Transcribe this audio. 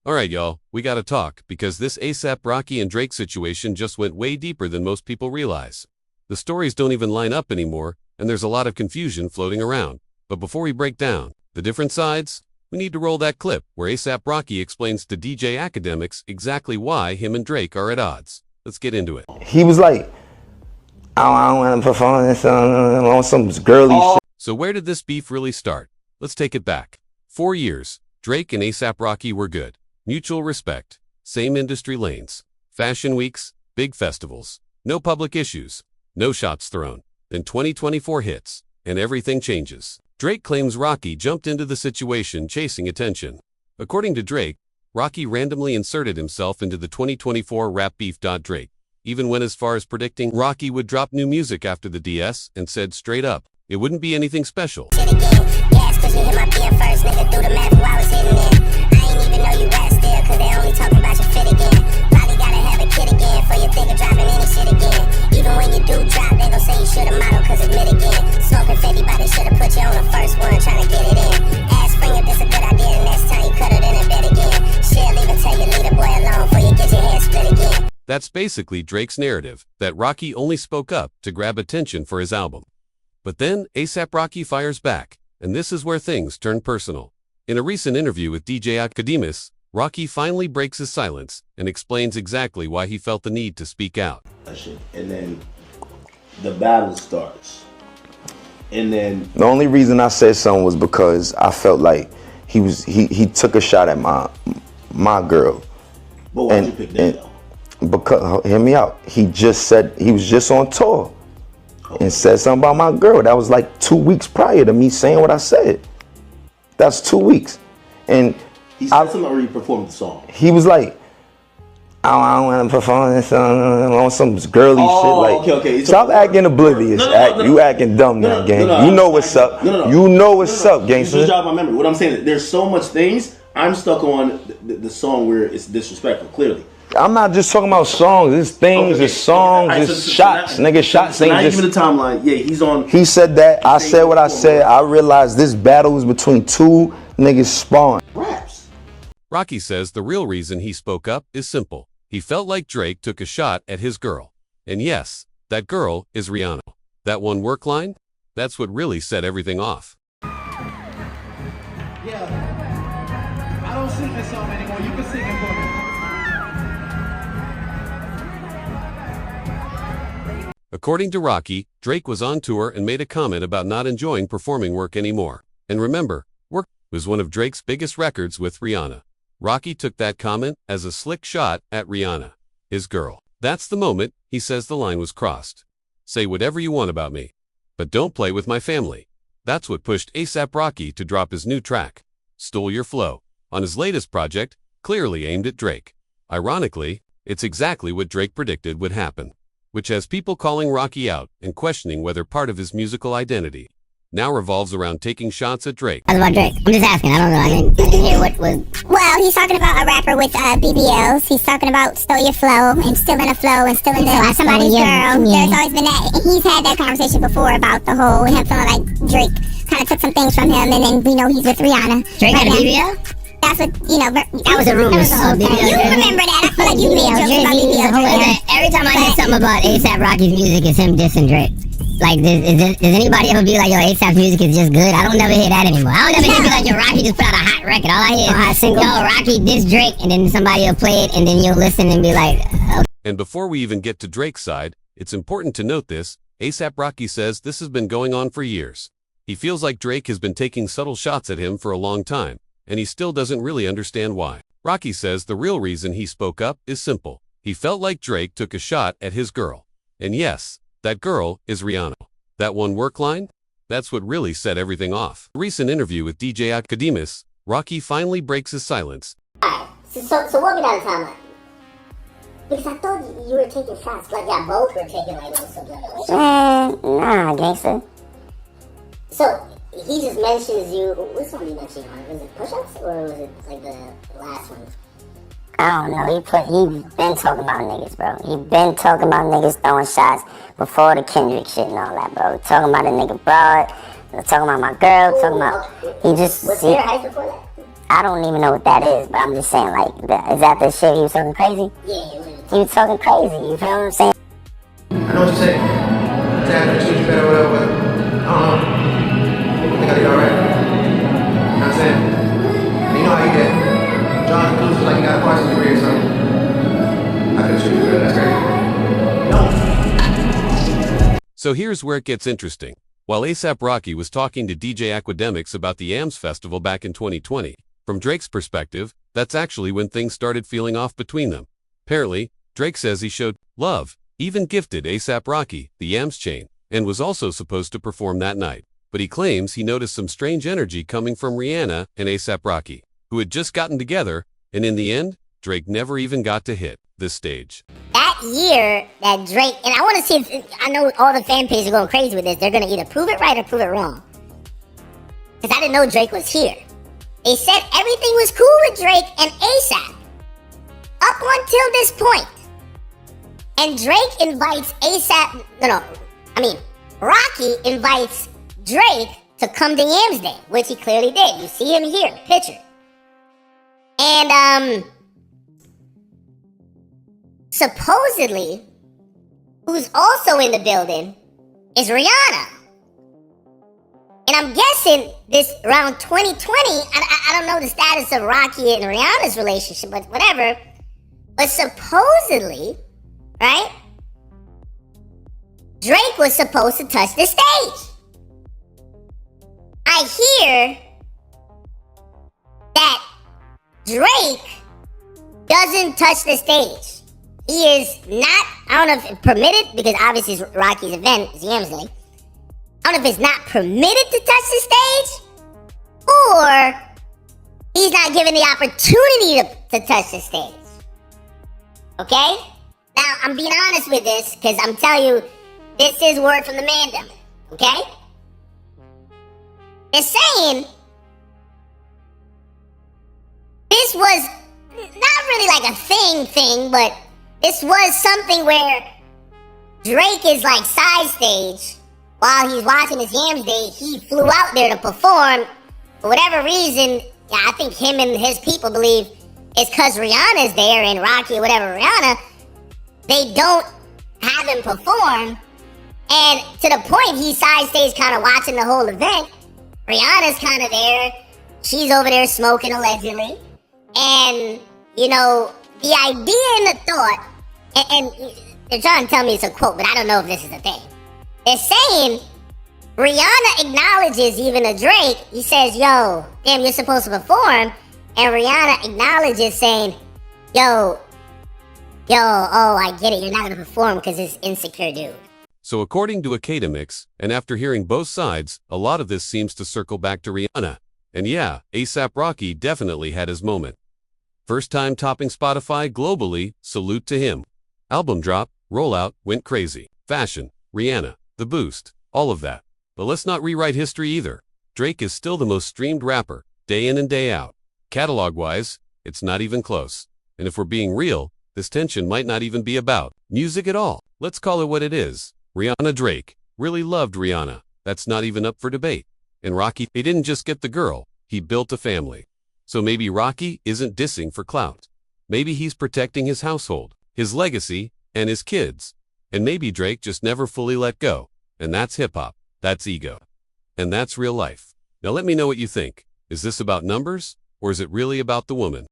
Alright, y'all, we gotta talk, because this ASAP Rocky and Drake situation just went way deeper than most people realize. The stories don't even line up anymore, and there's a lot of confusion floating around. But before we break down the different sides, we need to roll that clip where ASAP Rocky explains to DJ Akademiks exactly why him and Drake are at odds. Let's get into it. He was like, I don't want to perform this on some girly shit. So where did this beef really start? Let's take it back. 4 years, Drake and ASAP Rocky were good. Mutual respect, same industry lanes, fashion weeks, big festivals, no public issues, no shots thrown. Then 2024 hits, and everything changes. Drake claims Rocky jumped into the situation chasing attention. According to Drake, Rocky randomly inserted himself into the 2024 rap beef. Drake even went as far as predicting Rocky would drop new music after the DS and said straight up, it wouldn't be anything special. That's basically Drake's narrative, that Rocky only spoke up to grab attention for his album. But then ASAP Rocky fires back, and this is where things turn personal. In a recent interview with DJ Akademiks, Rocky finally breaks his silence and explains exactly why he felt the need to speak out. And then the battle starts. And then the only reason I said something was because I felt like he took a shot at my girl. But why'd you pick that though? Because, hear me out, he just said he was just on tour and said something about my girl. That was like 2 weeks prior to me saying what I said. That's 2 weeks. And he said something or he performed the song? He was like, I don't want to perform this on some girly shit. Like, okay. Stop acting oblivious. You acting dumb now, gang. You know what's up. You know what's up, gangster. You just jog my memory. What I'm saying is there's so much things. I'm stuck on the song where it's disrespectful, clearly. I'm not just talking about songs. It's things, it's songs, it's shots. Nigga, shots ain't just... Give me the timeline. Yeah, he's on... He said that. I said what I said. I realized this battle was between two niggas spawn. Raps. Rocky says the real reason he spoke up is simple. He felt like Drake took a shot at his girl. And yes, that girl is Rihanna. That one work line? That's what really set everything off. Yeah. I don't sing this song anymore. You can sing it for me. According to Rocky, Drake was on tour and made a comment about not enjoying performing Work anymore. And remember, Work was one of Drake's biggest records with Rihanna. Rocky took that comment as a slick shot at Rihanna, his girl. That's the moment he says the line was crossed. Say whatever you want about me, but don't play with my family. That's what pushed ASAP Rocky to drop his new track, Stole Your Flow, on his latest project, clearly aimed at Drake. Ironically, it's exactly what Drake predicted would happen, which has people calling Rocky out and questioning whether part of his musical identity now revolves around taking shots at Drake. That's about Drake. I'm just asking. I don't know. I didn't hear what was... Well, he's talking about a rapper with BBLs. He's talking about Stole Your Flow and still in a flow and still in the somebody's girl. Yeah. There's always been that. He's had that conversation before about the whole him feeling like Drake kind of took some things from him, and then we know he's with Rihanna. Drake had a BBL? That's what, you know, that was a rumor. You remember that. I feel like you made jokes about BBL. Every time I hear something about ASAP Rocky's music, it's him dissing Drake. Like, does anybody ever be like, yo, ASAP's music is just good? I don't never hear that anymore. I don't never hear be like, yo, Rocky just put out a hot record. All I hear is, yo, Rocky diss Drake, and then somebody will play it, and then you'll listen and be like, okay. And before we even get to Drake's side, it's important to note this. ASAP Rocky says this has been going on for years. He feels like Drake has been taking subtle shots at him for a long time, and he still doesn't really understand why. Rocky says the real reason he spoke up is simple. He felt like Drake took a shot at his girl. And yes, that girl is Rihanna. That one work line? That's what really set everything off. A recent interview with DJ Akademiks, Rocky finally breaks his silence. Alright, so walk me down the timeline. Because I thought you were taking shots, like y'all both were taking like something. Nah, gangster. So, he just mentions you. Which one did he mention you on? Was it push-ups or was it like the last one? I don't know. He been talking about niggas, bro. He been talking about niggas throwing shots before the Kendrick shit and all that, bro. Talking about a nigga broad, talking about my girl, talking about... He just... Was there hype before that? I don't even know what that is, but I'm just saying, like, is that the shit he was talking crazy? Yeah. He was talking crazy, you feel what I'm saying? I know what you're saying. Dad can treat you better or whatever, but I don't know. I think I did alright. You know what I'm saying? And you know how you get John conclusions like you got a parsons degree or something. I could treat you better, that's great. No. So here's where it gets interesting. While A$AP Rocky was talking to DJ Akademiks about the AMS Festival back in 2020, from Drake's perspective, that's actually when things started feeling off between them. Apparently, Drake says he showed love, even gifted A$AP Rocky the AMS chain, and was also supposed to perform that night. But he claims he noticed some strange energy coming from Rihanna and A$AP Rocky, who had just gotten together, and in the end, Drake never even got to hit this stage. That year that Drake, and I want to see if, I know all the fan pages are going crazy with this. They're going to either prove it right or prove it wrong. Because I didn't know Drake was here. They said everything was cool with Drake and A$AP up until this point. And Drake invites Rocky invites Drake to come to Yams Day, which he clearly did. You see him here, picture. And, supposedly, who's also in the building is Rihanna. And I'm guessing this around 2020, I don't know the status of Rocky and Rihanna's relationship, but whatever. But supposedly, right, Drake was supposed to touch the stage. I hear that Drake doesn't touch the stage. He is not, I don't know if it's permitted, because obviously it's Rocky's event, it's Yams Day. I don't know if it's not permitted to touch the stage, or he's not given the opportunity to touch the stage. Okay? Now, I'm being honest with this, because I'm telling you, this is word from the mandem. Okay? They're saying this was not really like a thing, but this was something where Drake is like side stage while he's watching his Yams Day. He flew out there to perform. For whatever reason, I think him and his people believe it's because Rihanna's there and Rocky or whatever Rihanna, they don't have him perform. And to the point, he's side stage kind of watching the whole event. Rihanna's kind of there. She's over there smoking allegedly. And, you know, the idea and the thought, and they're trying to tell me it's a quote, but I don't know if this is a thing. They're saying Rihanna acknowledges even to Drake. He says, yo, damn, you're supposed to perform. And Rihanna acknowledges saying, yo, oh, I get it. You're not going to perform because it's insecure, dude. So according to Akademiks, and after hearing both sides, a lot of this seems to circle back to Rihanna. And yeah, A$AP Rocky definitely had his moment. First time topping Spotify globally, salute to him. Album drop, rollout, went crazy. Fashion, Rihanna, the boost, all of that. But let's not rewrite history either. Drake is still the most streamed rapper, day in and day out. Catalog-wise, it's not even close. And if we're being real, this tension might not even be about music at all. Let's call it what it is. Rihanna Drake really loved Rihanna. That's not even up for debate. And Rocky, he didn't just get the girl, he built a family. So maybe Rocky isn't dissing for clout. Maybe he's protecting his household, his legacy, and his kids. And maybe Drake just never fully let go. And that's hip-hop. That's ego. And that's real life. Now let me know what you think. Is this about numbers, or is it really about the woman?